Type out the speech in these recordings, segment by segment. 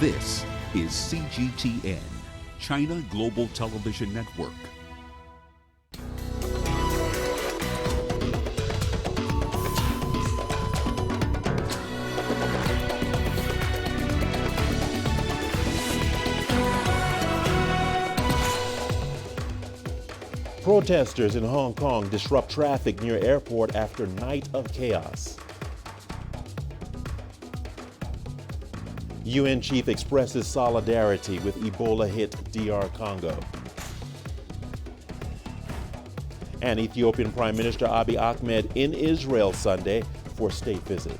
This is CGTN, China Global Television Network. Protesters in Hong Kong disrupt traffic near airport after night of chaos. UN chief expresses solidarity with Ebola-hit DR Congo. And Ethiopian Prime Minister Abiy Ahmed in Israel Sunday for state visit.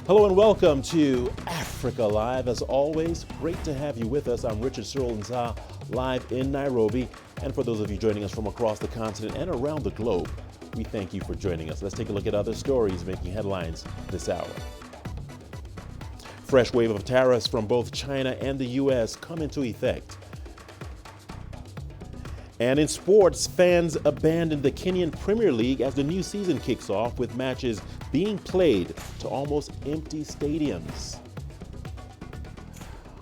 Hello and welcome to Africa Live. As always, great to have you with us. I'm Richard Searle-Nza, live in Nairobi. And for those of you joining us from across the continent and around the globe, we thank you for joining us. Let's take a look at other stories making headlines this hour. Fresh wave of tariffs from both China and the U.S. come into effect. And in sports, fans abandoned the Kenyan Premier League as the new season kicks off with matches being played to almost empty stadiums.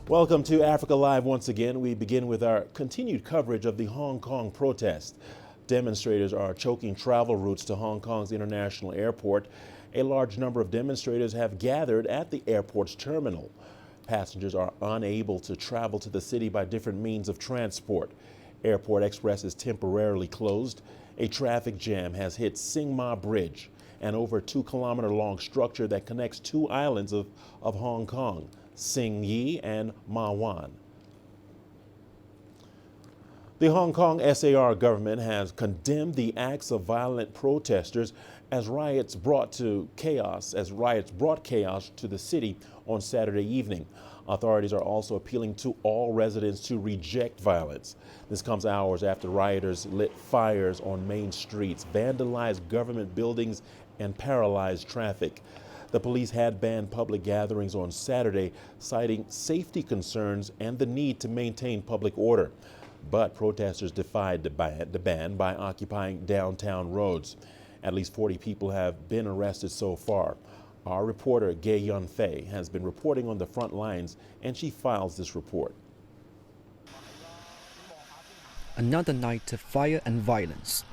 Welcome to Africa Live once again. We begin with our continued coverage of the Hong Kong protest. Demonstrators are choking travel routes to Hong Kong's international airport. A large number of demonstrators have gathered at the airport's terminal. Passengers are unable to travel to the city by different means of transport. Airport Express is temporarily closed. A traffic jam has hit Sing Ma Bridge, an over 2-kilometer long structure that connects two islands of Hong Kong, Sing Yi and Ma Wan. The Hong Kong SAR government has condemned the acts of violent protesters as riots brought chaos to the city on Saturday evening. Authorities are also appealing to all residents to reject violence. This comes hours after rioters lit fires on main streets, vandalized government buildings, and paralyzed traffic. The police had banned public gatherings on Saturday, citing safety concerns and the need to maintain public order. But protesters defied the ban by occupying downtown roads. At least 40 people have been arrested so far. Our reporter, Gay Yun-Fei, has been reporting on the front lines, and she files this report. Another night of fire and violence.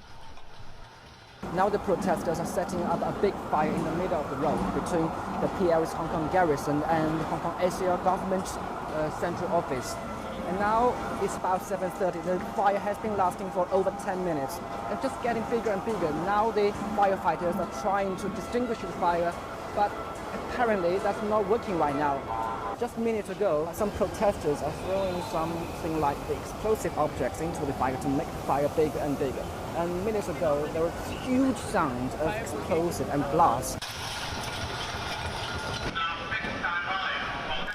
Now the protesters are setting up a big fire in the middle of the road between the PL's Hong Kong garrison and the Hong Kong SAR government central office. And now it's about 7:30. The fire has been lasting for over 10 minutes and just getting bigger and bigger. Now the firefighters are trying to extinguish the fire, but apparently that's not working right now. Just minutes ago, some protesters are throwing something like the explosive objects into the fire to make the fire bigger and bigger. And minutes ago, there was huge sound of explosive and blast.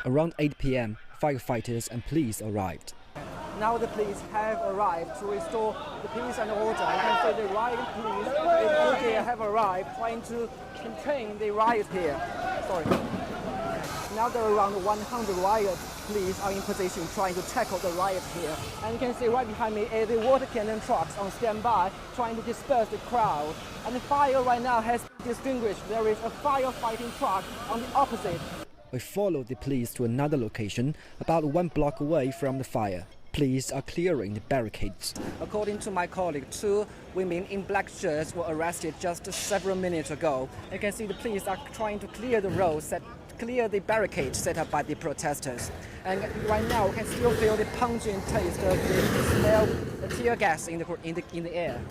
Around 8 p.m., firefighters and police arrived. Now the police have arrived to restore the peace and order. You can see the riot police in Cote have arrived, trying to contain the riot here. Sorry. Now there are around 100 riot police are in position trying to tackle the riot here. And you can see right behind me the water cannon trucks on standby, trying to disperse the crowd. And the fire right now has been extinguished. There is a firefighting truck on the opposite. We followed the police to another location about 1 block away from the fire. Police are clearing the barricades. According to my colleague, 2 women in black shirts were arrested just several minutes ago. You can see the police are trying to clear the roads, clear the barricades set up by the protesters. And right now, we can still feel the pungent taste of the smell, the tear gas in the air.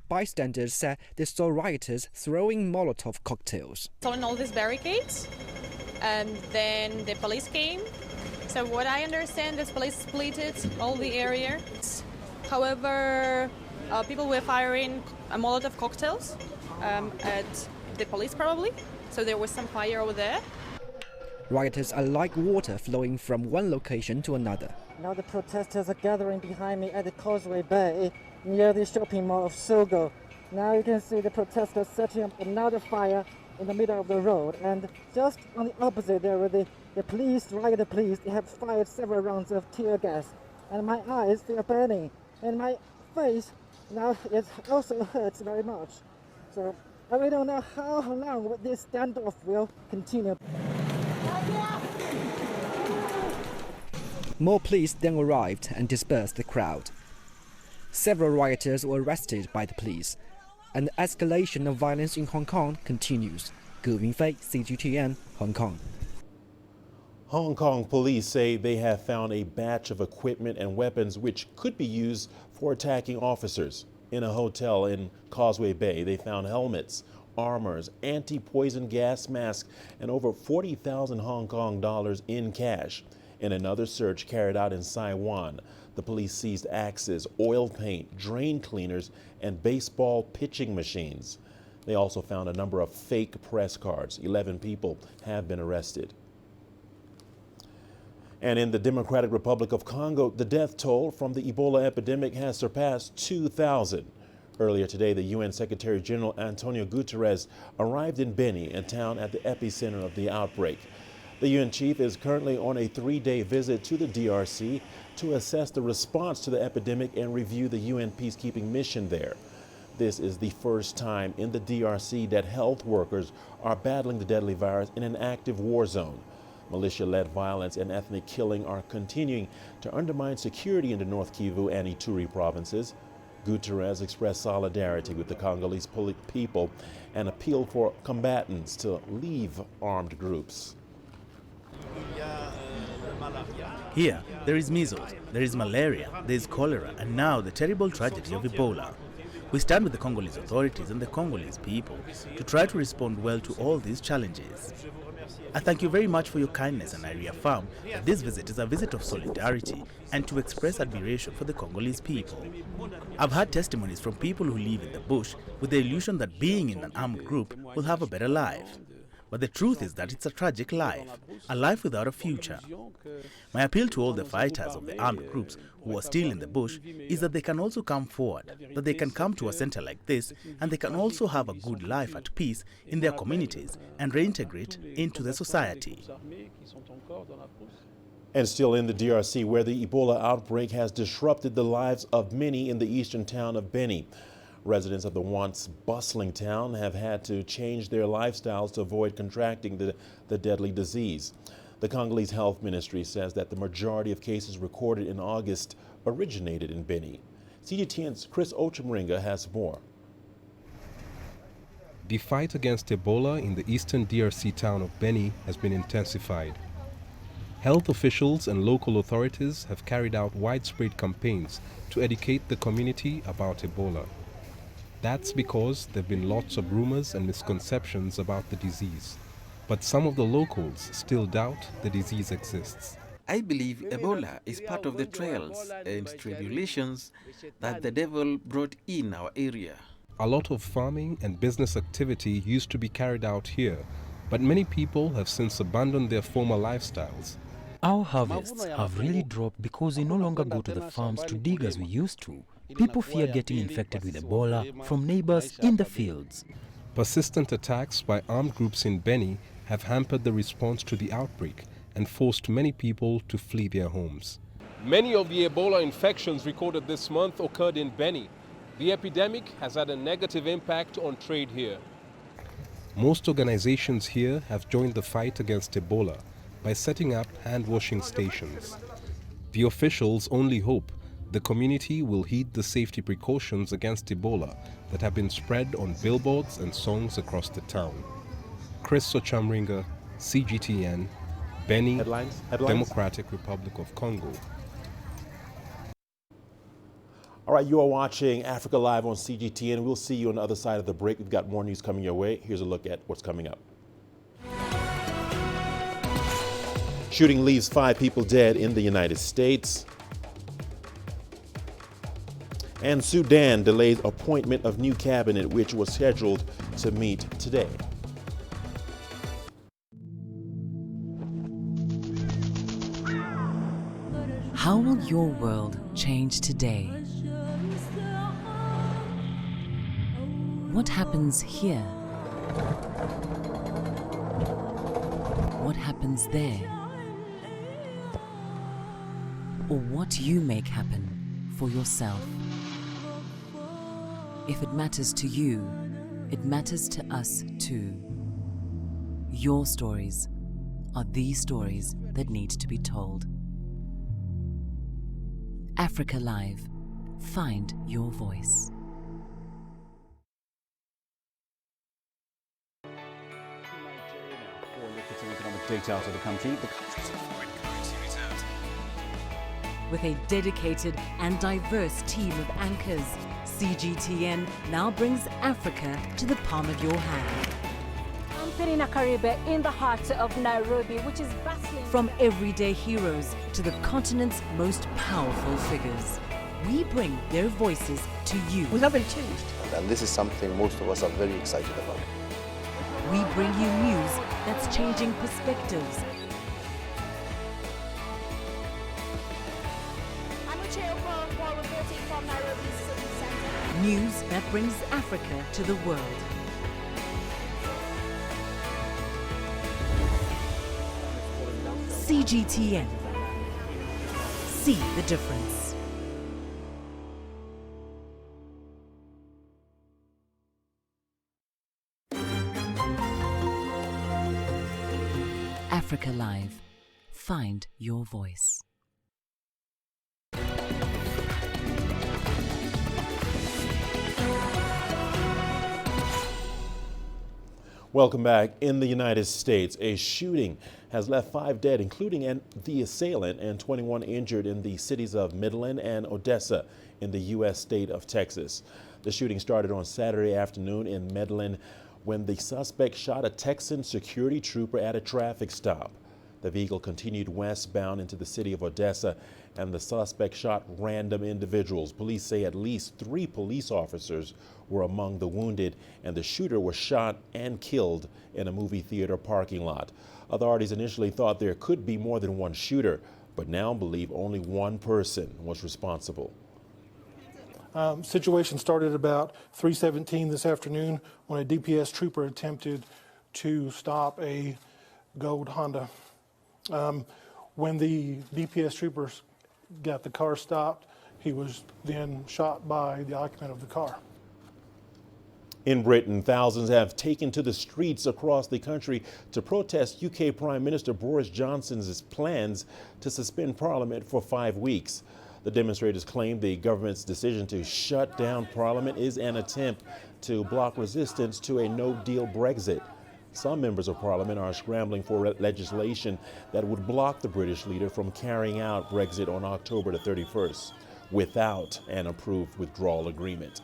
Bystanders said they saw rioters throwing Molotov cocktails. On all these barricades, and then the police came. So what I understand is police splitted all the area. However, people were firing Molotov cocktails at the police probably. So there was some fire over there. Rioters are like water flowing from one location to another. Now the protesters are gathering behind me at the Causeway Bay near the shopping mall of Sogo. Now you can see the protesters setting up another fire in the middle of the road, and just on the opposite there were the riot police. They have fired several rounds of tear gas, and my eyes, they are burning, and my face Now it also hurts very much. So we don't know how long this standoff will continue. More police then arrived and dispersed the crowd. Several rioters were arrested by the police, and the escalation of violence in Hong Kong continues. Gu Yunfei, CGTN, Hong Kong. Hong Kong police say they have found a batch of equipment and weapons which could be used for attacking officers. In a hotel in Causeway Bay, they found helmets, armors, anti-poison gas masks, and over 40,000 Hong Kong dollars in cash. In another search carried out in Saiwan, the police seized axes, oil paint, drain cleaners, and baseball pitching machines. They also found a number of fake press cards. 11 people have been arrested. And in the Democratic Republic of Congo, the death toll from the Ebola epidemic has surpassed 2,000. Earlier today, the UN Secretary-General Antonio Guterres arrived in Beni, a town at the epicenter of the outbreak. The UN chief is currently on a 3-day visit to the DRC to assess the response to the epidemic and review the UN peacekeeping mission there. This is the first time in the DRC that health workers are battling the deadly virus in an active war zone. Militia-led violence and ethnic killing are continuing to undermine security in the North Kivu and Ituri provinces. Guterres expressed solidarity with the Congolese people and appealed for combatants to leave armed groups. Here, there is measles, there is malaria, there is cholera, and now the terrible tragedy of Ebola. We stand with the Congolese authorities and the Congolese people to try to respond well to all these challenges. I thank you very much for your kindness, and I reaffirm that this visit is a visit of solidarity and to express admiration for the Congolese people. I've had testimonies from people who live in the bush with the illusion that being in an armed group will have a better life. But the truth is that it's a tragic life, a life without a future. My appeal to all the fighters of the armed groups who are still in the bush is that they can also come forward, that they can come to a center like this, and they can also have a good life at peace in their communities and reintegrate into the society. And still in the DRC, where the Ebola outbreak has disrupted the lives of many in the eastern town of Beni. Residents of the once bustling town have had to change their lifestyles to avoid contracting the deadly disease. The Congolese Health Ministry says that the majority of cases recorded in August originated in Beni. CGTN's Chris Ochemringa has more. The fight against Ebola in the eastern DRC town of Beni has been intensified. Health officials and local authorities have carried out widespread campaigns to educate the community about Ebola. That's because there have been lots of rumors and misconceptions about the disease. But some of the locals still doubt the disease exists. I believe Ebola is part of the trials and tribulations that the devil brought in our area. A lot of farming and business activity used to be carried out here, but many people have since abandoned their former lifestyles. Our harvests have really dropped because we no longer go to the farms to dig as we used to. People fear getting infected with Ebola from neighbors in the fields. Persistent attacks by armed groups in Beni have hampered the response to the outbreak and forced many people to flee their homes. Many of the Ebola infections recorded this month occurred in Beni. The epidemic has had a negative impact on trade here. Most organizations here have joined the fight against Ebola by setting up hand-washing stations. The officials only hope the community will heed the safety precautions against Ebola that have been spread on billboards and songs across the town. Chris Ochemringa, CGTN, Beni, Headlines. Democratic Republic of Congo. All right, you are watching Africa Live on CGTN. We'll see you on the other side of the break. We've got more news coming your way. Here's a look at what's coming up. Shooting leaves 5 people dead in the United States. And Sudan delays appointment of new cabinet, which was scheduled to meet today. How will your world change today? What happens here? What happens there? Or what you make happen for yourself? If it matters to you, it matters to us too. Your stories are the stories that need to be told. Africa Live. Find your voice. Economic data out of the country. The country's foreign currency reserves. With a dedicated and diverse team of anchors, CGTN now brings Africa to the palm of your hand. I'm Penina Karibe in the heart of Nairobi, which is bustling. From everyday heroes to the continent's most powerful figures, we bring their voices to you. We haven't changed. And this is something most of us are very excited about. We bring you news that's changing perspectives. I'm Ucheoko reporting from Nairobi's city center. News that brings Africa to the world. CGTN. See the difference. Africa Live. Find your voice. Welcome back. In the United States, a shooting has left 5 dead, including the assailant, and 21 injured in the cities of Midland and Odessa in the U.S. state of Texas. The shooting started on Saturday afternoon in Midland when the suspect shot a Texan security trooper at a traffic stop. The vehicle continued westbound into the city of Odessa, and the suspect shot random individuals. Police say at least 3 police officers were among the wounded, and the shooter was shot and killed in a movie theater parking lot. Authorities initially thought there could be more than one shooter, but now believe only one person was responsible. Situation started about 3:17 this afternoon when a DPS trooper attempted to stop a gold Honda. When the DPS troopers got the car stopped, he was then shot by the occupant of the car. In Britain, thousands have taken to the streets across the country to protest UK Prime Minister Boris Johnson's plans to suspend Parliament for 5 weeks. The demonstrators claim the government's decision to shut down Parliament is an attempt to block resistance to a no-deal Brexit. Some members of Parliament are scrambling for legislation that would block the British leader from carrying out Brexit on October the 31st without an approved withdrawal agreement.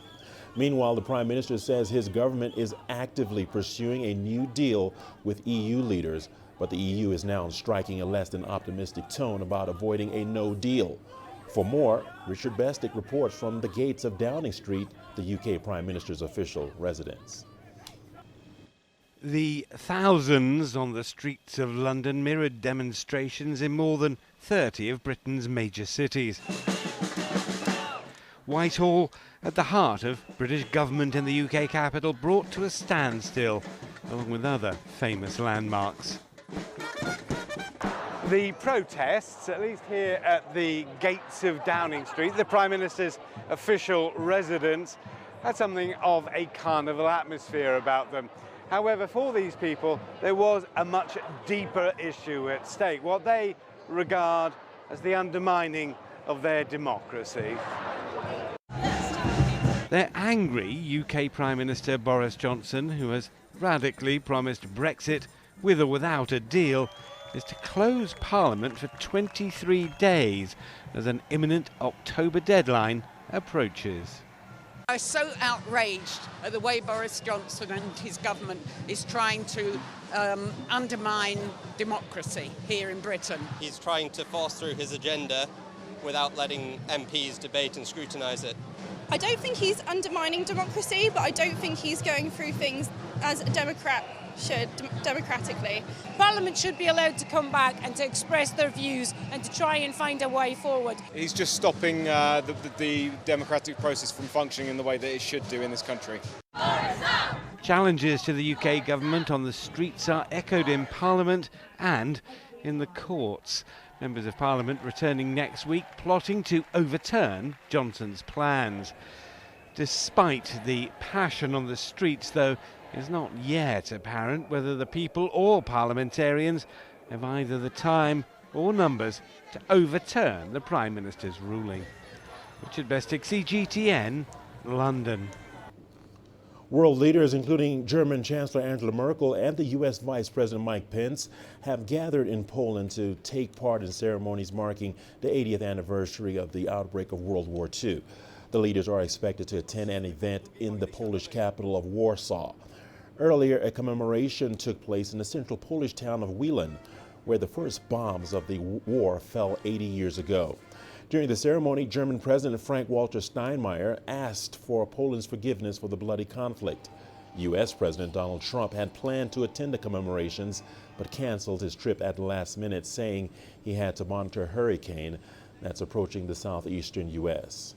Meanwhile, the Prime Minister says his government is actively pursuing a new deal with EU leaders, but the EU is now striking a less than optimistic tone about avoiding a no deal. For more, Richard Bestick reports from the gates of Downing Street, the UK Prime Minister's official residence. The thousands on the streets of London mirrored demonstrations in more than 30 of Britain's major cities. Whitehall, at the heart of British government in the UK capital, brought to a standstill, along with other famous landmarks. The protests, at least here at the gates of Downing Street, the Prime Minister's official residence, had something of a carnival atmosphere about them. However, for these people, there was a much deeper issue at stake, what they regard as the undermining of their democracy. They're angry UK Prime Minister Boris Johnson, who has radically promised Brexit with or without a deal, is to close Parliament for 23 days as an imminent October deadline approaches. I'm so outraged at the way Boris Johnson and his government is trying to undermine democracy here in Britain. He's trying to force through his agenda without letting MPs debate and scrutinise it. I don't think he's undermining democracy, but I don't think he's going through things as a Democrat should, democratically. Parliament should be allowed to come back and to express their views and to try and find a way forward. He's just stopping the democratic process from functioning in the way that it should do in this country. Challenges to the UK government on the streets are echoed in Parliament and in the courts. Members of Parliament returning next week, plotting to overturn Johnson's plans. Despite the passion on the streets, though, it's not yet apparent whether the people or parliamentarians have either the time or numbers to overturn the Prime Minister's ruling. Richard Bestick, CGTN, London. World leaders, including German Chancellor Angela Merkel and the U.S. Vice President Mike Pence, have gathered in Poland to take part in ceremonies marking the 80th anniversary of the outbreak of World War II. The leaders are expected to attend an event in the Polish capital of Warsaw. Earlier, a commemoration took place in the central Polish town of Wieleń, where the first bombs of the war fell 80 years ago. During the ceremony, German President Frank-Walter Steinmeier asked for Poland's forgiveness for the bloody conflict. U.S. President Donald Trump had planned to attend the commemorations, but canceled his trip at the last minute, saying he had to monitor a hurricane that's approaching the southeastern U.S.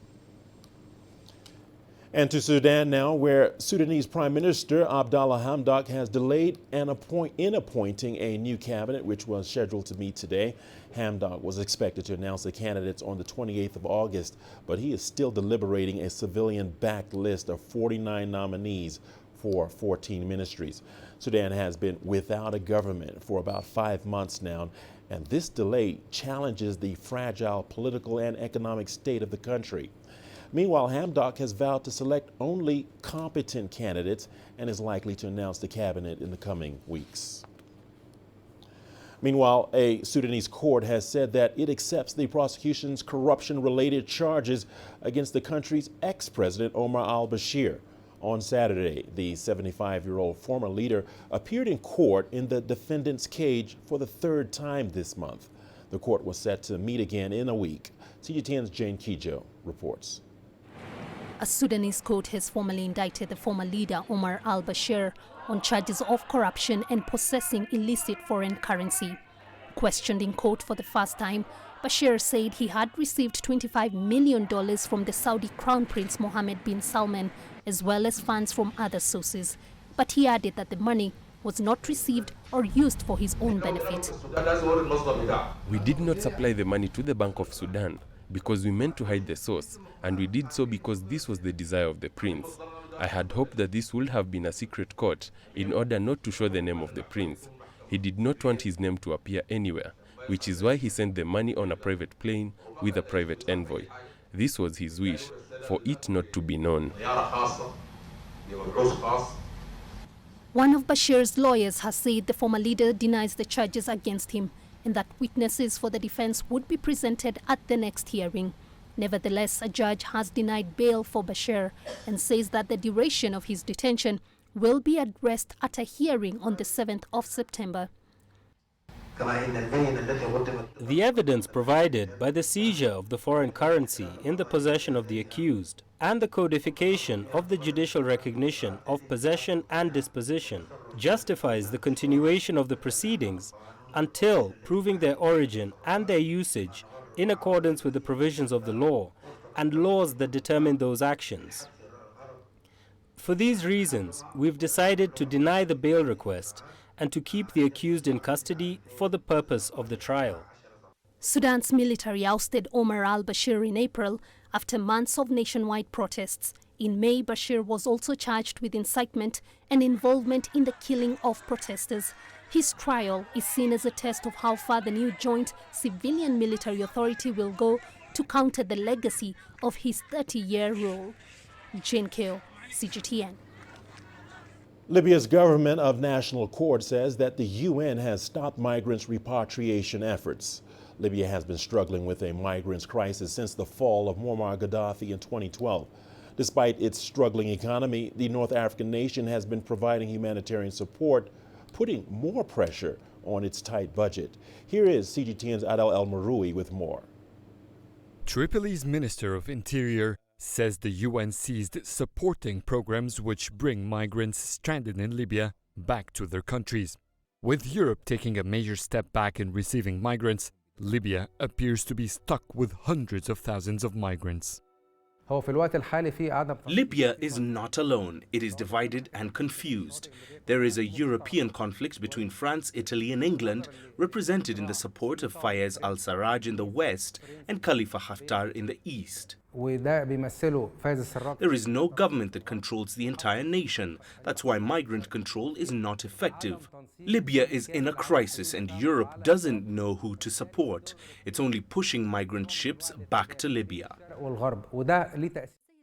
And to Sudan now, where Sudanese Prime Minister Abdallah Hamdok has delayed in appointing a new cabinet, which was scheduled to meet today. Hamdok was expected to announce the candidates on the 28th of August, but he is still deliberating a civilian-backed list of 49 nominees for 14 ministries. Sudan has been without a government for about 5 months now, and this delay challenges the fragile political and economic state of the country. Meanwhile, Hamdok has vowed to select only competent candidates and is likely to announce the cabinet in the coming weeks. Meanwhile, a Sudanese court has said that it accepts the prosecution's corruption-related charges against the country's ex-president Omar al-Bashir. On Saturday, the 75-year-old former leader appeared in court in the defendant's cage for the third time this month. The court was set to meet again in a week. CGTN's Jane Kijo reports. A Sudanese court has formally indicted the former leader Omar al-Bashir on charges of corruption and possessing illicit foreign currency. Questioned in court for the first time, Bashir said he had received $25 million from the Saudi Crown Prince Mohammed bin Salman, as well as funds from other sources. But he added that the money was not received or used for his own benefit. We did not supply the money to the Bank of Sudan because we meant to hide the source, and we did so because this was the desire of the prince. I had hoped that this would have been a secret court in order not to show the name of the prince. He did not want his name to appear anywhere, which is why he sent the money on a private plane with a private envoy. This was his wish, for it not to be known. One of Bashir's lawyers has said the former leader denies the charges against him and that witnesses for the defense would be presented at the next hearing. Nevertheless, a judge has denied bail for Bashir and says that the duration of his detention will be addressed at a hearing on the 7th of September. The evidence provided by the seizure of the foreign currency in the possession of the accused and the codification of the judicial recognition of possession and disposition justifies the continuation of the proceedings until proving their origin and their usage in accordance with the provisions of the law and laws that determine those actions. For these reasons, we've decided to deny the bail request and to keep the accused in custody for the purpose of the trial. Sudan's military ousted Omar al-Bashir in April after months of nationwide protests. In May, Bashir was also charged with incitement and involvement in the killing of protesters. His trial is seen as a test of how far the new joint civilian-military authority will go to counter the legacy of his 30-year rule. Jane Keo, CGTN. Libya's government of national accord says that the UN has stopped migrants' repatriation efforts. Libya has been struggling with a migrants crisis since the fall of Muammar Gaddafi in 2012. Despite its struggling economy, the North African nation has been providing humanitarian support, putting more pressure on its tight budget. Here is CGTN's Adel El Maroui with more. Tripoli's Minister of Interior says the UN ceased supporting programs which bring migrants stranded in Libya back to their countries. With Europe taking a major step back in receiving migrants, Libya appears to be stuck with hundreds of thousands of migrants. Libya is not alone. It is divided and confused. There is a European conflict between France, Italy and England, represented in the support of Fayez al-Sarraj in the west and Khalifa Haftar in the east. There is no government that controls the entire nation. That's why migrant control is not effective. Libya is in a crisis and Europe doesn't know who to support. It's only pushing migrant ships back to Libya.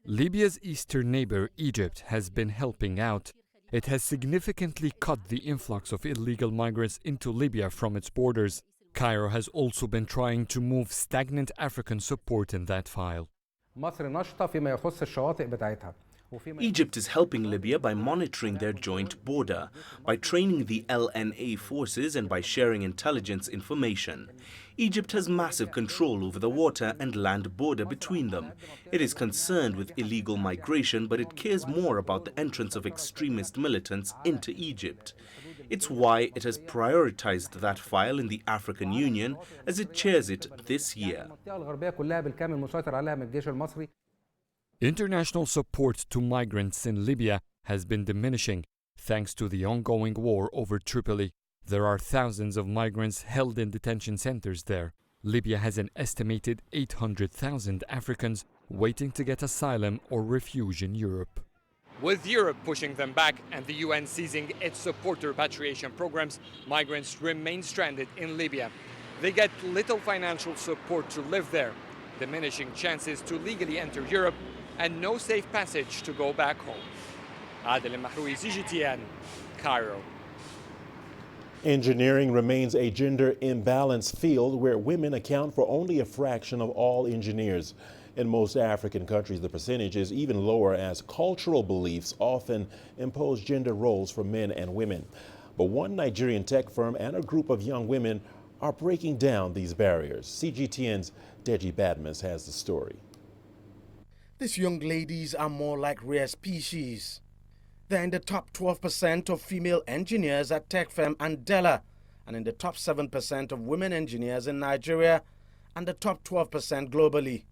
Libya's eastern neighbor, Egypt, has been helping out. It has significantly cut the influx of illegal migrants into Libya from its borders. Cairo has also been trying to move stagnant African support in that file. Egypt is helping Libya by monitoring their joint border, by training the LNA forces and by sharing intelligence information. Egypt has massive control over the water and land border between them. It is concerned with illegal migration, but it cares more about the entrance of extremist militants into Egypt. It's why it has prioritized that file in the African Union as it chairs it this year. International support to migrants in Libya has been diminishing thanks to the ongoing war over Tripoli. There are thousands of migrants held in detention centers there. Libya has an estimated 800,000 Africans waiting to get asylum or refuge in Europe. With Europe pushing them back and the UN seizing its support to repatriation programs, migrants remain stranded in Libya. They get little financial support to live there, diminishing chances to legally enter Europe, and no safe passage to go back home. Adel Mahroui, CGTN, Cairo. Engineering remains a gender imbalance field where women account for only a fraction of all engineers. In most African countries, the percentage is even lower as cultural beliefs often impose gender roles for men and women. But one Nigerian tech firm and a group of young women are breaking down these barriers. CGTN's Deji Badmus has the story. These young ladies are more like rare species. They're in the top 12% of female engineers at tech firm Andela, and in the top 7% of women engineers in Nigeria, and the top 12% globally.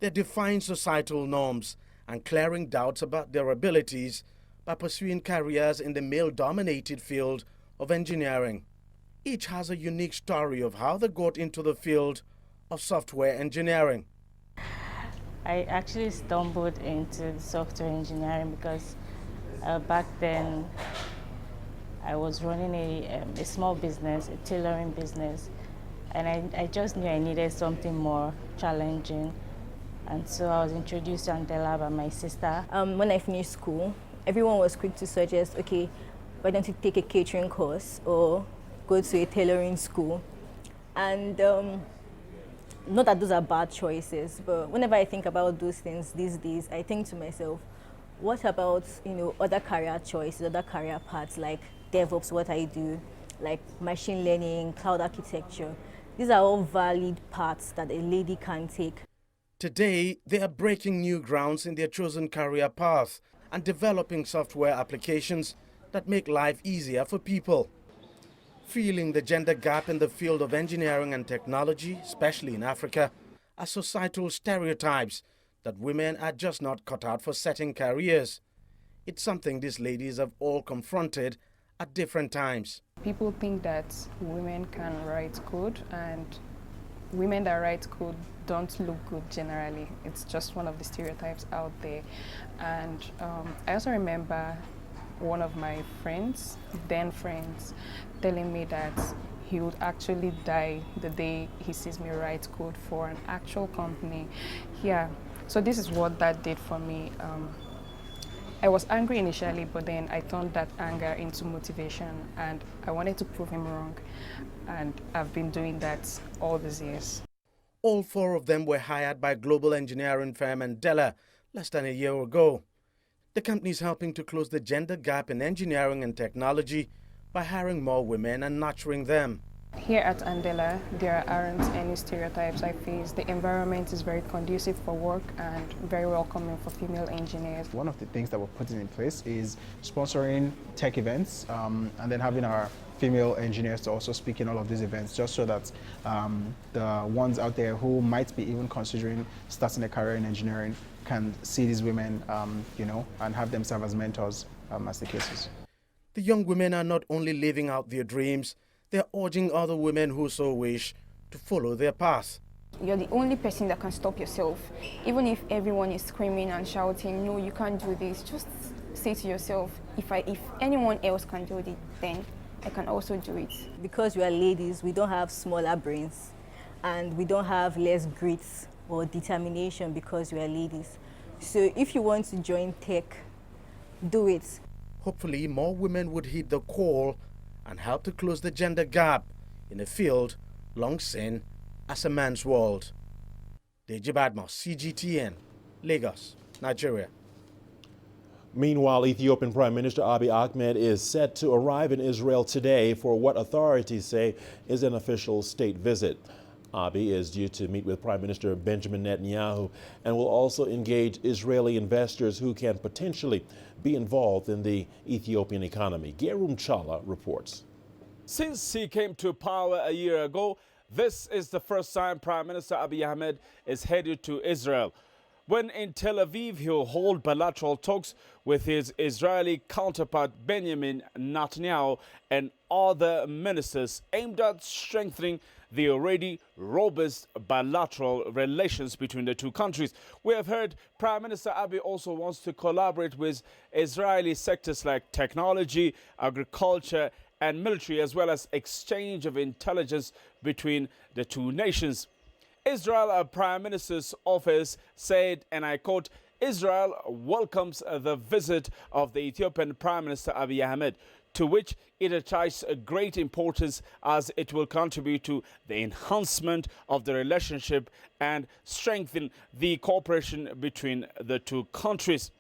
They're defying societal norms and clearing doubts about their abilities by pursuing careers in the male-dominated field of engineering. Each has a unique story of how they got into the field of software engineering. I actually stumbled into software engineering because back then I was running a small business, a tailoring business, and I just knew I needed something more challenging. And so I was introduced to Andela by my sister. When I finished school, everyone was quick to suggest, okay, why don't you take a catering course or go to a tailoring school? And not that those are bad choices, but whenever I think about those things these days, I think to myself, what about, other career choices, other career paths like DevOps, what I do, like machine learning, cloud architecture. These are all valid paths that a lady can take. Today, they are breaking new grounds in their chosen career path and developing software applications that make life easier for people. Feeling the gender gap in the field of engineering and technology, especially in Africa, are societal stereotypes that women are just not cut out for setting careers. It's something these ladies have all confronted at different times. People think that women can write code, and women that write code don't look good generally. It's just one of the stereotypes out there. And I also remember one of my friends, then friends, telling me that he would actually die the day he sees me write code for an actual company. Yeah, so this is what that did for me. I was angry initially, but then I turned that anger into motivation, and I wanted to prove him wrong. And I've been doing that all these years. All four of them were hired by global engineering firm Andela less than a year ago. The company is helping to close the gender gap in engineering and technology by hiring more women and nurturing them. Here at Andela, there aren't any stereotypes I face. The environment is very conducive for work and very welcoming for female engineers. One of the things that we're putting in place is sponsoring tech events and then having our female engineers to also speak in all of these events, just so that the ones out there who might be even considering starting a career in engineering can see these women, and have them serve as mentors, as the case is. The young women are not only living out their dreams, they're urging other women who so wish to follow their path. You're the only person that can stop yourself. Even if everyone is screaming and shouting, no, you can't do this, just say to yourself, if anyone else can do it, then I can also do it. Because we are ladies, we don't have smaller brains, and we don't have less grit or determination because we are ladies. So if you want to join tech, do it. Hopefully, more women would heed the call and help to close the gender gap in a field long seen as a man's world. Deji Badmo, CGTN, Lagos, Nigeria. Meanwhile, Ethiopian Prime Minister Abiy Ahmed is set to arrive in Israel today for what authorities say is an official state visit. Abiy is due to meet with Prime Minister Benjamin Netanyahu and will also engage Israeli investors who can potentially be involved in the Ethiopian economy. Gerum Chala reports. Since he came to power a year ago, this is the first time Prime Minister Abiy Ahmed is headed to Israel. When in Tel Aviv, he'll hold bilateral talks with his Israeli counterpart Benjamin Netanyahu and other ministers aimed at strengthening the already robust bilateral relations between the two countries. We have heard Prime Minister Abiy also wants to collaborate with Israeli sectors like technology, agriculture and military, as well as exchange of intelligence between the two nations. Israel Prime Minister's office said, and I quote, Israel welcomes the visit of the Ethiopian Prime Minister Abiy Ahmed, to which it attaches a great importance as it will contribute to the enhancement of the relationship and strengthen the cooperation between the two countries.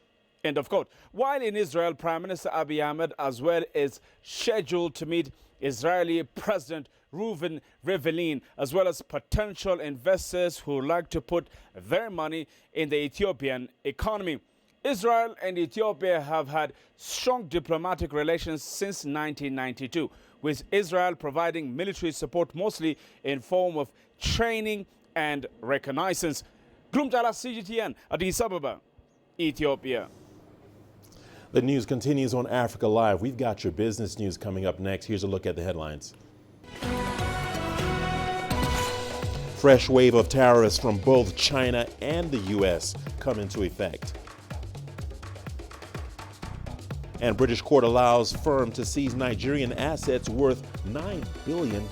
End of quote. While in Israel, Prime Minister Abiy Ahmed as well is scheduled to meet Israeli President Reuven Rivlin, as well as potential investors who like to put their money in the Ethiopian economy. Israel and Ethiopia have had strong diplomatic relations since 1992, with Israel providing military support mostly in form of training and reconnaissance. Glumtala CGTN, Addis Ababa, Ethiopia. The news continues on Africa Live. We've got your business news coming up next. Here's a look at the headlines. Fresh wave of tariffs from both China and the U.S. come into effect. And British court allows firm to seize Nigerian assets worth $9 billion.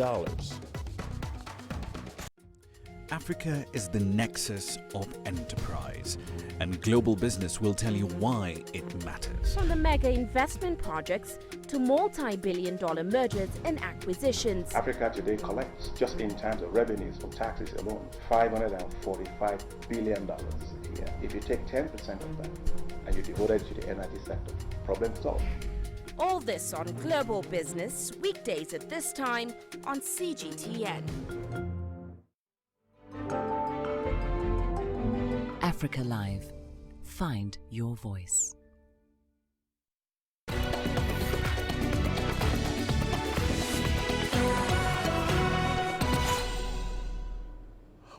Africa is the nexus of enterprise, and global business will tell you why it matters. From the mega investment projects to multi-billion-dollar mergers and acquisitions. Africa today collects, just in terms of revenues from taxes alone, $545 billion a year. If you take 10% of that and you devote it to the energy sector, problem solved. All this on Global Business, weekdays at this time on CGTN. Africa Live. Find your voice.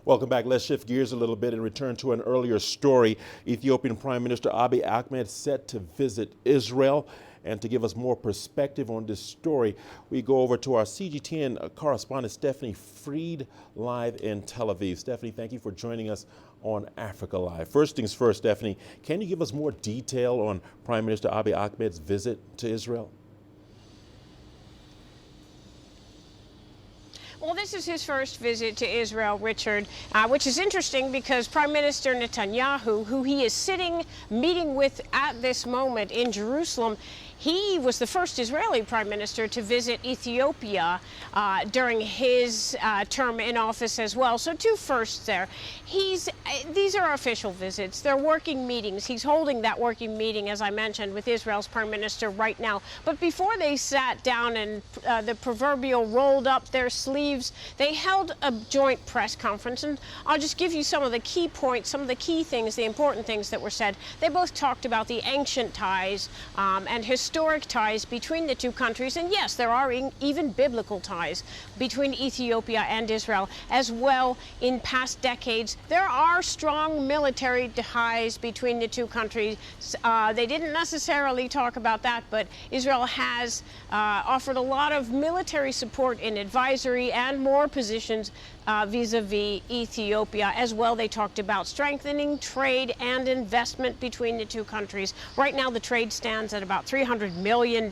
Welcome back. Let's shift gears a little bit and return to an earlier story. Ethiopian Prime Minister Abiy Ahmed set to visit Israel. And to give us more perspective on this story, we go over to our CGTN correspondent, Stephanie Freed, live in Tel Aviv. Stephanie, thank you for joining us on Africa Live. First things first, Stephanie, can you give us more detail on Prime Minister Abiy Ahmed's visit to Israel? Well, this is his first visit to Israel, Richard, which is interesting because Prime Minister Netanyahu, who he is meeting with at this moment in Jerusalem, he was the first Israeli prime minister to visit Ethiopia during his term in office as well. So two firsts there. These are official visits. They're working meetings. He's holding that working meeting, as I mentioned, with Israel's prime minister right now. But before they sat down and the proverbial rolled up their sleeves, they held a joint press conference. And I'll just give you some of the key points, some of the key things, the important things that were said. They both talked about the ancient ties and historic ties between the two countries. And yes, there are even biblical ties between Ethiopia and Israel as well. In past decades, there are strong military ties between the two countries. They didn't necessarily talk about that, but Israel has offered a lot of military support in advisory and more positions vis-a-vis Ethiopia. As well, they talked about strengthening trade and investment between the two countries. Right now, the trade stands at about $300 million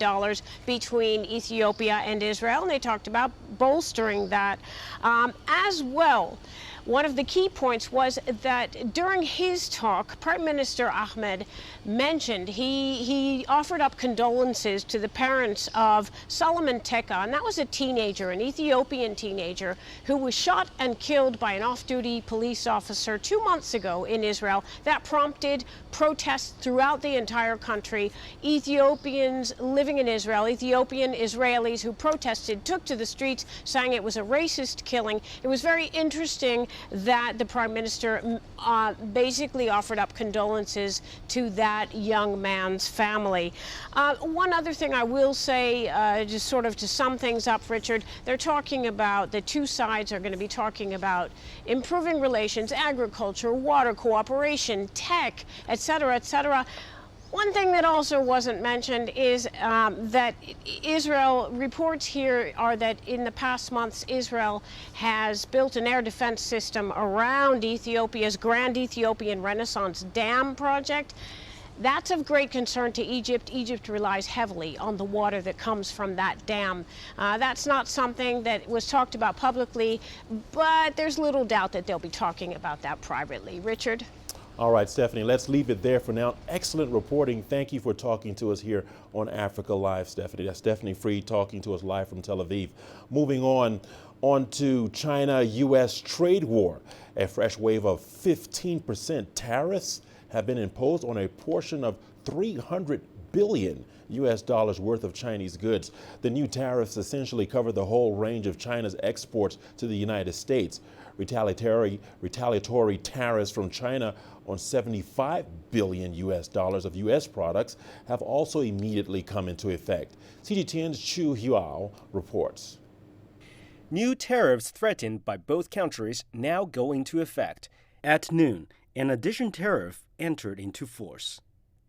between Ethiopia and Israel, and they talked about bolstering that as well. One of the key points was that during his talk, Prime Minister Ahmed mentioned he offered up condolences to the parents of Solomon Teka, and that was a teenager, an Ethiopian teenager, who was shot and killed by an off-duty police officer 2 months ago in Israel. That prompted protests throughout the entire country. Ethiopians living in Israel, Ethiopian Israelis who protested, took to the streets saying it was a racist killing. It was very interesting that the Prime Minister basically offered up condolences to that young man's family. One other thing I will say, just sort of to sum things up, Richard, they're talking about, the two sides are going to be talking about improving relations, agriculture, water cooperation, tech, etc., etc. One thing that also wasn't mentioned is that Israel, reports here are that in the past months, Israel has built an air defense system around Ethiopia's Grand Ethiopian Renaissance Dam project. That's of great concern to Egypt. Egypt relies heavily on the water that comes from that dam. That's not something that was talked about publicly, but there's little doubt that they'll be talking about that privately. Richard? All right, Stephanie, let's leave it there for now. Excellent reporting. Thank you for talking to us here on Africa Live, Stephanie. That's Stephanie Freed talking to us live from Tel Aviv. Moving on to China-U.S. trade war. A fresh wave of 15% tariffs have been imposed on a portion of $300 billion worth of Chinese goods. The new tariffs essentially cover the whole range of China's exports to the United States. Retaliatory tariffs from China on $75 billion of U.S. products have also immediately come into effect. CGTN's Chu Huao reports. New tariffs threatened by both countries now go into effect. At noon, an additional tariff entered into force.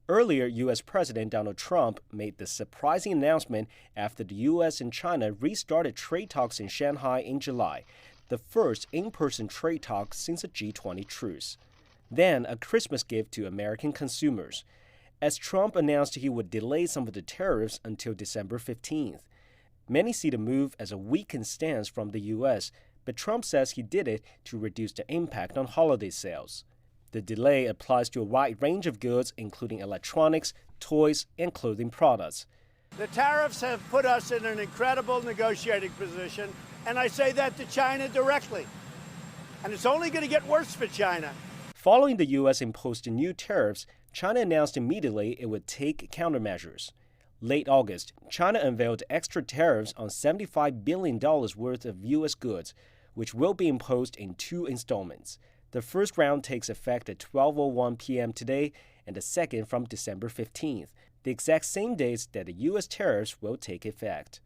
Earlier, U.S. President Donald Trump made the surprising announcement after the U.S. and China restarted trade talks in Shanghai in July, the first in-person trade talk since a G20 truce. Then, a Christmas gift to American consumers, as Trump announced he would delay some of the tariffs until December 15th. Many see the move as a weakened stance from the U.S., but Trump says he did it to reduce the impact on holiday sales. The delay applies to a wide range of goods, including electronics, toys, and clothing products. The tariffs have put us in an incredible negotiating position, and I say that to China directly. And it's only going to get worse for China. Following the U.S. imposed new tariffs, China announced immediately it would take countermeasures. Late August, China unveiled extra tariffs on $75 billion worth of U.S. goods, which will be imposed in 2 installments. The first round takes effect at 12:01 p.m. today, and the second from December 15th, the exact same days that the U.S. tariffs will take effect.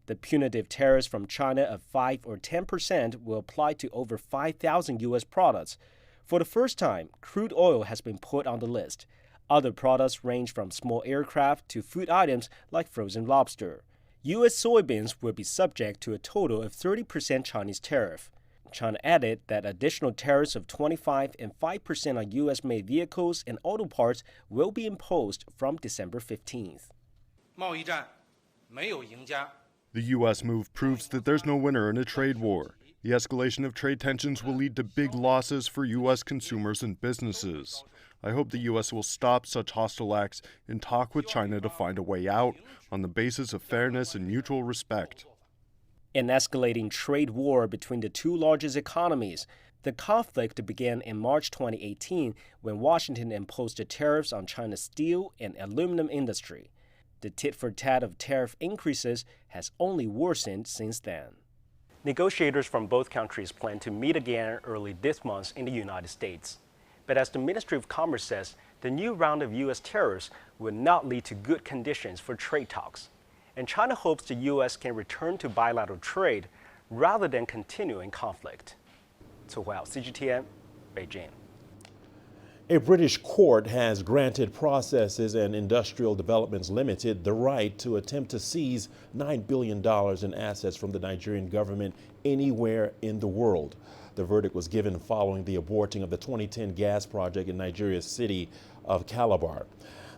The punitive tariffs from China of 5 or 10% will apply to over 5,000 U.S. products. For the first time, crude oil has been put on the list. Other products range from small aircraft to food items like frozen lobster. U.S. soybeans will be subject to a total of 30% Chinese tariff. China added that additional tariffs of 25% and 5% on U.S.-made vehicles and auto parts will be imposed from December 15th. The U.S. move proves that there's no winner in a trade war. The escalation of trade tensions will lead to big losses for U.S. consumers and businesses. I hope the U.S. will stop such hostile acts and talk with China to find a way out on the basis of fairness and mutual respect. An escalating trade war between the two largest economies. The conflict began in March 2018 when Washington imposed the tariffs on China's steel and aluminum industry. The tit-for-tat of tariff increases has only worsened since then. Negotiators from both countries plan to meet again early this month in the United States. But as the Ministry of Commerce says, the new round of U.S. tariffs will not lead to good conditions for trade talks. And China hopes the U.S. can return to bilateral trade rather than continuing conflict. Chu Huao, CGTN, Beijing. A British court has granted Processes and Industrial Developments Limited the right to attempt to seize $9 billion in assets from the Nigerian government anywhere in the world. The verdict was given following the aborting of the 2010 gas project in Nigeria's city of Calabar.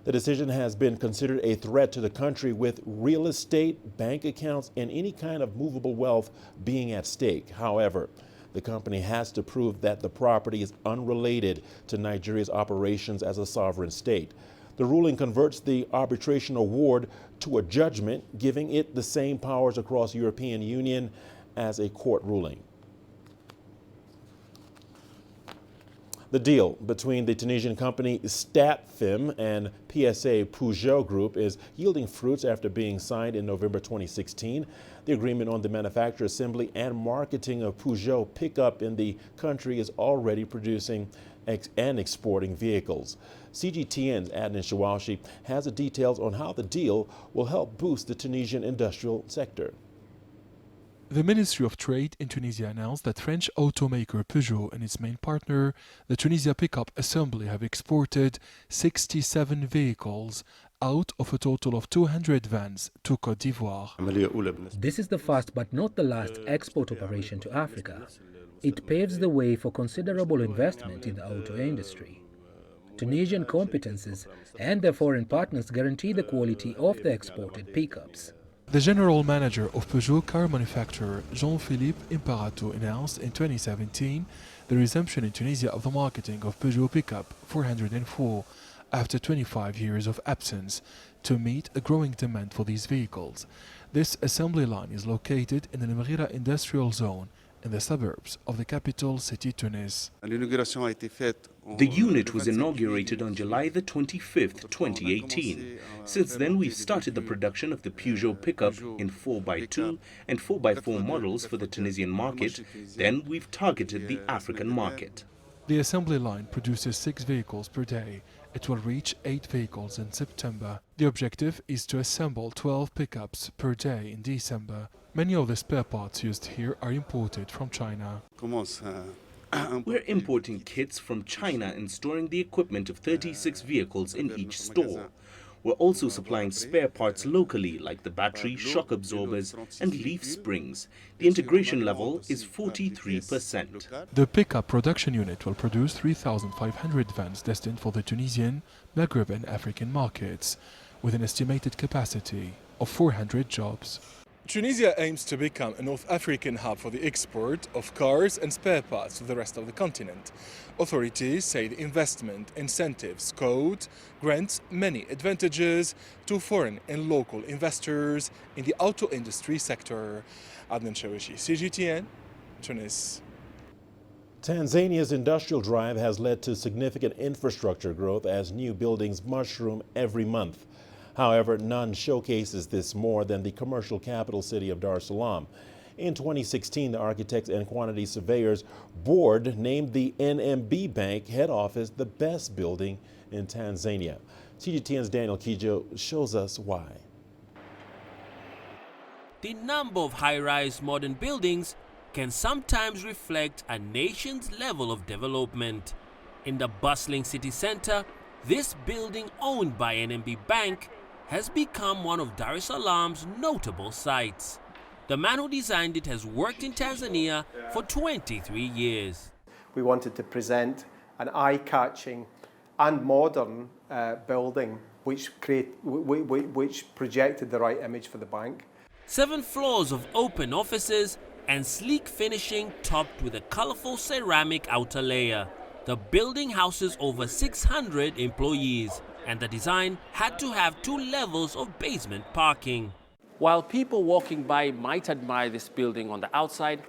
The decision has been considered a threat to the country, with real estate, bank accounts, and any kind of movable wealth being at stake. However, the company has to prove that the property is unrelated to Nigeria's operations as a sovereign state. The ruling converts the arbitration award to a judgment, giving it the same powers across the European Union as a court ruling. The deal between the Tunisian company StarTimes and PSA Peugeot Group is yielding fruits after being signed in November 2016. The agreement on the manufacture, assembly, and marketing of Peugeot pickup in the country is already producing and exporting vehicles. CGTN's Adnan Shawashi has the details on how the deal will help boost the Tunisian industrial sector. The Ministry of Trade in Tunisia announced that French automaker Peugeot and its main partner, the Tunisia Pickup Assembly, have exported 67 vehicles out of a total of 200 vans to Cote d'Ivoire. This is the first but not the last export operation to Africa. It paves the way for considerable investment in the auto industry. Tunisian competences and their foreign partners guarantee the quality of the exported pickups. The general manager of Peugeot car manufacturer Jean-Philippe Imparato announced in 2017 the resumption in Tunisia of the marketing of Peugeot Pickup 404 after 25 years of absence to meet a growing demand for these vehicles. This assembly line is located in the Nemrira industrial zone in the suburbs of the capital city Tunis. The unit was inaugurated on July the 25th, 2018. Since then, we've started the production of the Peugeot pickup in 4x2 and 4x4 models for the Tunisian market. Then we've targeted the African market. The assembly line produces 6 vehicles per day. It will reach 8 vehicles in September. The objective is to assemble 12 pickups per day in December. Many of the spare parts used here are imported from China. We're importing kits from China and storing the equipment of 36 vehicles in each store. We're also supplying spare parts locally, like the battery, shock absorbers, and leaf springs. The integration level is 43%. The pickup production unit will produce 3,500 vans destined for the Tunisian, Maghreb, and African markets, with an estimated capacity of 400 jobs. Tunisia aims to become a North African hub for the export of cars and spare parts to the rest of the continent. Authorities say the investment, incentives, code, grants many advantages to foreign and local investors in the auto industry sector. Adnan Shawashi, CGTN, Tunis. Tanzania's industrial drive has led to significant infrastructure growth as new buildings mushroom every month. However, none showcases this more than the commercial capital city of Dar es Salaam. In 2016, the Architects and Quantity Surveyors Board named the NMB Bank head office the best building in Tanzania. CGTN's Daniel Kijo shows us why. The number of high-rise modern buildings can sometimes reflect a nation's level of development. In the bustling city center, this building, owned by NMB Bank, has become one of Dar es Salaam's notable sites. The man who designed it has worked in Tanzania for 23 years. We wanted to present an eye-catching and modern building which projected the right image for the bank. 7 floors of open offices and sleek finishing topped with a colorful ceramic outer layer. The building houses over 600 employees, and the design had to have 2 levels of basement parking. While people walking by might admire this building on the outside,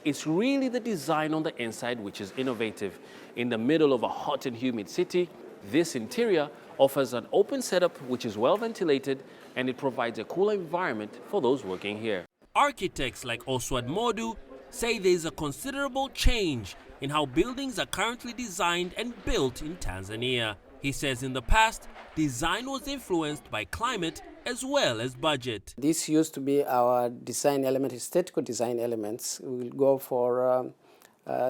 it's really the design on the inside which is innovative. In the middle of a hot and humid city, this interior offers an open setup which is well ventilated, and it provides a cooler environment for those working here. Architects like Oswald Modu say there is a considerable change in how buildings are currently designed and built in Tanzania. He says in the past, design was influenced by climate as well as budget. This used to be our design element, aesthetical design elements. We will go for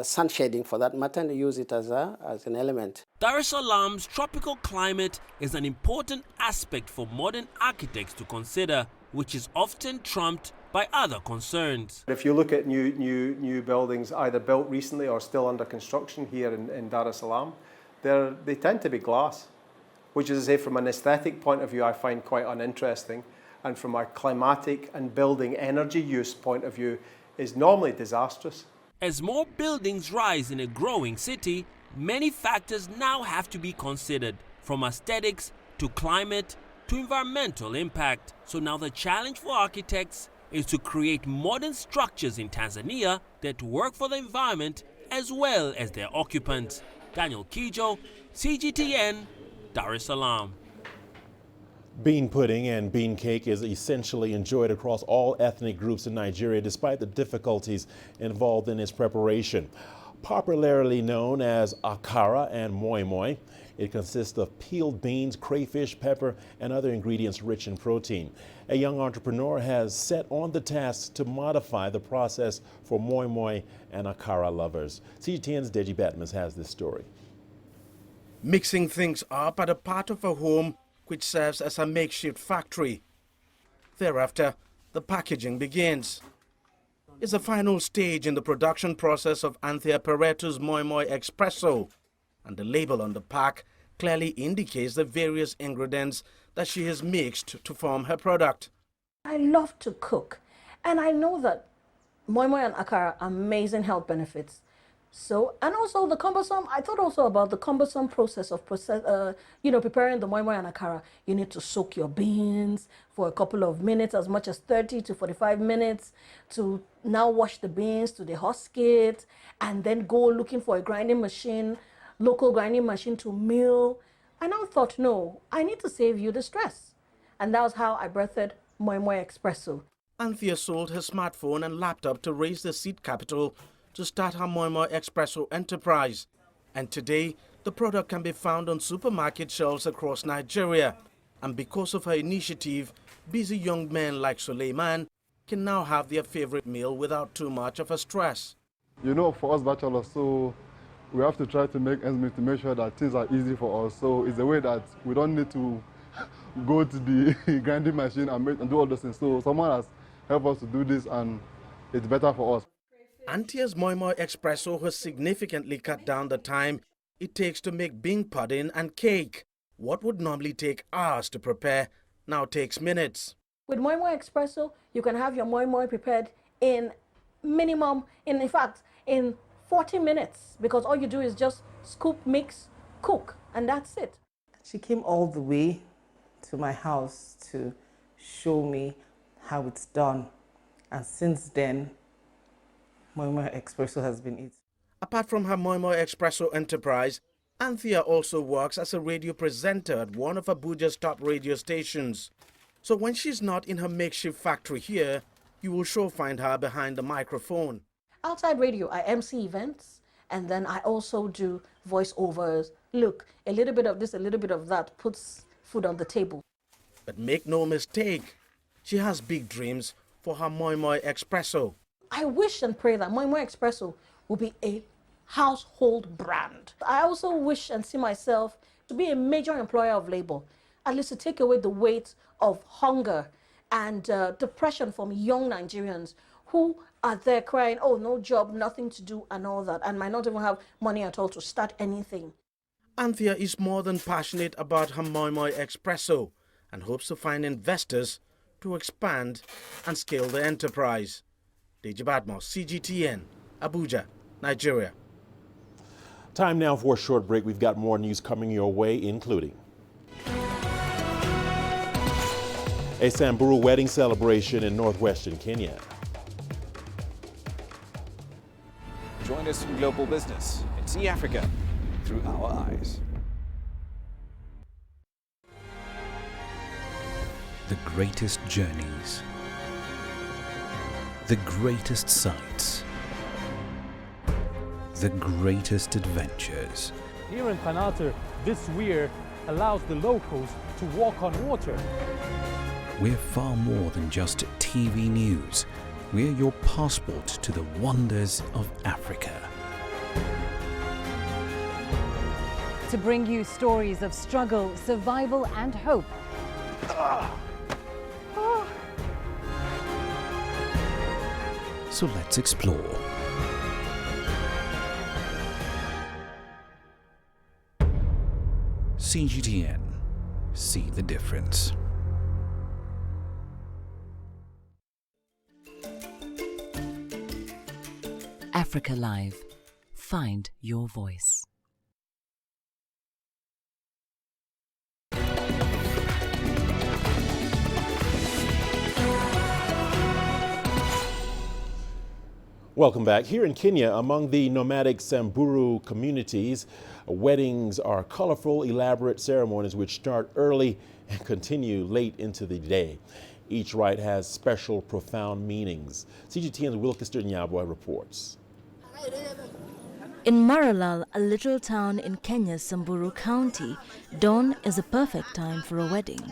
sun shading for that matter, and use it as an element. Dar es Salaam's tropical climate is an important aspect for modern architects to consider, which is often trumped by other concerns. If you look at new buildings either built recently or still under construction here in Dar es Salaam, they tend to be glass, which is to say from an aesthetic point of view I find quite uninteresting, and from a climatic and building energy use point of view is normally disastrous. As more buildings rise in a growing city, many factors now have to be considered, from aesthetics to climate to environmental impact. So now the challenge for architects is to create modern structures in Tanzania that work for the environment as well as their occupants. Daniel Kijo, CGTN, Dar es Salaam. Bean pudding and bean cake is essentially enjoyed across all ethnic groups in Nigeria despite the difficulties involved in its preparation. Popularly known as akara and moi moi, it consists of peeled beans, crayfish, pepper, and other ingredients rich in protein. A young entrepreneur has set on the task to modify the process for moi moi and akara lovers. CGTN's Deji Batmas has this story. Mixing things up at a part of a home which serves as a makeshift factory. Thereafter, the packaging begins. It's the final stage in the production process of Anthea Pereto's Moi Moi Espresso, and the label on the pack clearly indicates the various ingredients that she has mixed to form her product. I love to cook, and I know that Moi Moi and Akara are amazing health benefits. So, and also the cumbersome, I thought also about the cumbersome process of preparing the moi moi and akara. You need to soak your beans for a couple of minutes, as much as 30 to 45 minutes, to now wash the beans, to dehusk it, and then go looking for a grinding machine, local grinding machine to mill. I now thought, no, I need to save you the stress. And that was how I birthed Moi Moi Espresso. Anthea sold her smartphone and laptop to raise the seed capital to start her Moi Moi Espresso enterprise. And today, the product can be found on supermarket shelves across Nigeria. And because of her initiative, busy young men like Suleiman can now have their favorite meal without too much of a stress. You know, for us bachelors, so we have to try to make ends meet to make sure that things are easy for us. So it's a way that we don't need to go to the grinding machine and do all those things. So someone has helped us to do this, and it's better for us. Anthea's Moi Moi Espresso has significantly cut down the time it takes to make bean pudding and cake. What would normally take hours to prepare now takes minutes. With Moi Moi Espresso, you can have your Moi Moi prepared in minimum, in fact, in 40 minutes, because all you do is just scoop, mix, cook, and that's it. She came all the way to my house to show me how it's done, and since then, Moi Moi Espresso has been it. Apart from her Moi Moi Espresso enterprise, Anthea also works as a radio presenter at one of Abuja's top radio stations. So when she's not in her makeshift factory here, you will sure find her behind the microphone. Outside radio, I MC events, and then I also do voiceovers. Look, a little bit of this, a little bit of that puts food on the table. But make no mistake, she has big dreams for her Moi Moi Espresso. I wish and pray that Moi Moi Espresso will be a household brand. I also wish and see myself to be a major employer of labor, at least to take away the weight of hunger and depression from young Nigerians who are there crying, oh, no job, nothing to do and all that, and might not even have money at all to start anything. Anthea is more than passionate about her Moi Moi Espresso and hopes to find investors to expand and scale the enterprise. Deji Batmas, CGTN, Abuja, Nigeria. Time now for a short break. We've got more news coming your way, including a Samburu wedding celebration in northwestern Kenya. Join us in Global Business and see Africa through our eyes. The greatest journeys, the greatest sights, the greatest adventures. Here in Panata, this weir allows the locals to walk on water. We're far more than just TV news. We're your passport to the wonders of Africa. To bring you stories of struggle, survival and hope. So let's explore. CGTN. See the difference. Africa Live. Find your voice. Welcome back. Here in Kenya, among the nomadic Samburu communities, weddings are colorful, elaborate ceremonies which start early and continue late into the day. Each rite has special, profound meanings. CGTN's Wilkester Nyabwa reports. In Maralal, a little town in Kenya's Samburu County, dawn is a perfect time for a wedding.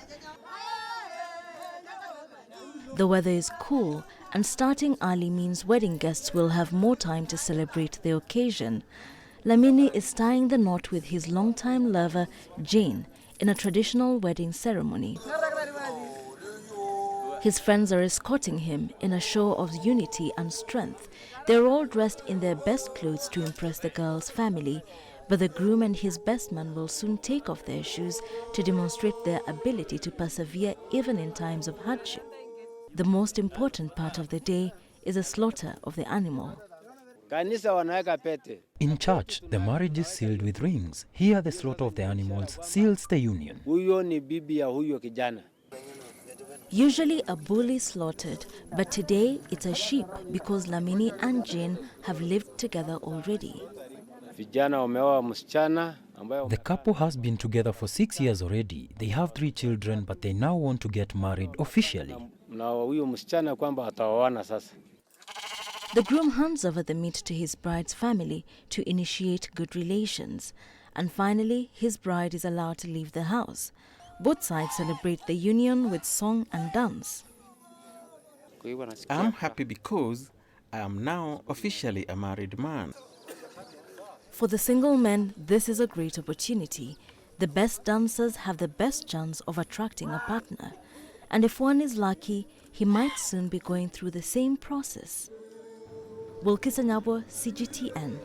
The weather is cool, and starting early means wedding guests will have more time to celebrate the occasion. Lamini is tying the knot with his longtime lover, Jane, in a traditional wedding ceremony. His friends are escorting him in a show of unity and strength. They're all dressed in their best clothes to impress the girl's family, but the groom and his best man will soon take off their shoes to demonstrate their ability to persevere even in times of hardship. The most important part of the day is the slaughter of the animal. In church, the marriage is sealed with rings. Here, the slaughter of the animals seals the union. Usually a bull is slaughtered, but today it's a sheep because Lamini and Jane have lived together already. The couple has been together for 6 years already. They have 3 children, but they now want to get married officially. The groom hands over the meat to his bride's family to initiate good relations. And finally, his bride is allowed to leave the house. Both sides celebrate the union with song and dance. I'm happy because I am now officially a married man. For the single men, this is a great opportunity. The best dancers have the best chance of attracting a partner. And if one is lucky, he might soon be going through the same process. Wilkester Nyabwa, CGTN.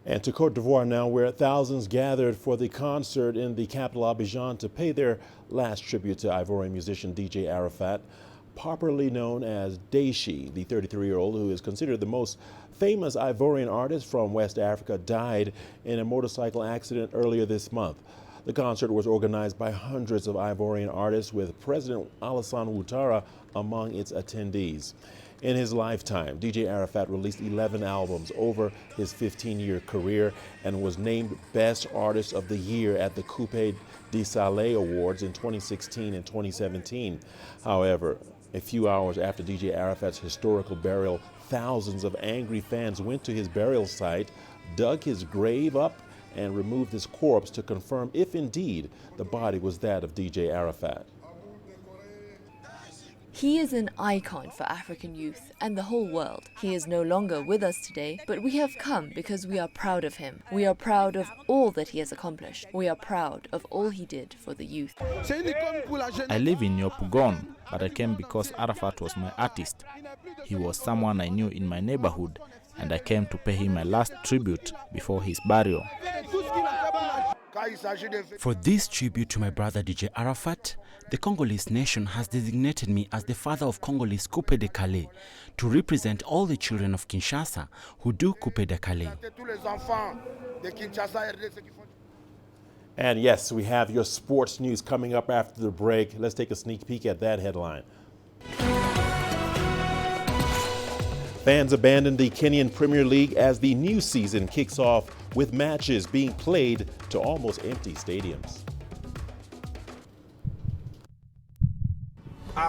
And to Cote d'Ivoire now, where thousands gathered for the concert in the capital Abidjan to pay their last tribute to Ivorian musician DJ Arafat, popularly known as Daishi. The 33-year-old, who is considered the most famous Ivorian artist from West Africa, died in a motorcycle accident earlier this month. The concert was organized by hundreds of Ivorian artists, with President Alassane Ouattara among its attendees. In his lifetime, DJ Arafat released 11 albums over his 15-year career and was named Best Artist of the Year at the Coupe de Soleil Awards in 2016 and 2017. However, a few hours after DJ Arafat's historical burial, thousands of angry fans went to his burial site, dug his grave up, and removed his corpse to confirm if indeed the body was that of DJ Arafat. He is an icon for African youth and the whole world. He is no longer with us today, but we have come because we are proud of him. We are proud of all that he has accomplished. We are proud of all he did for the youth. I live in Yopougon, but I came because Arafat was my artist. He was someone I knew in my neighborhood, and I came to pay him my last tribute before his burial. For this tribute to my brother DJ Arafat, the Congolese nation has designated me as the father of Congolese Coupe de Calais to represent all the children of Kinshasa who do Coupe de Calais. And yes, we have your sports news coming up after the break. Let's take a sneak peek at that headline. Fans abandoned the Kenyan Premier League as the new season kicks off, with matches being played to almost empty stadiums.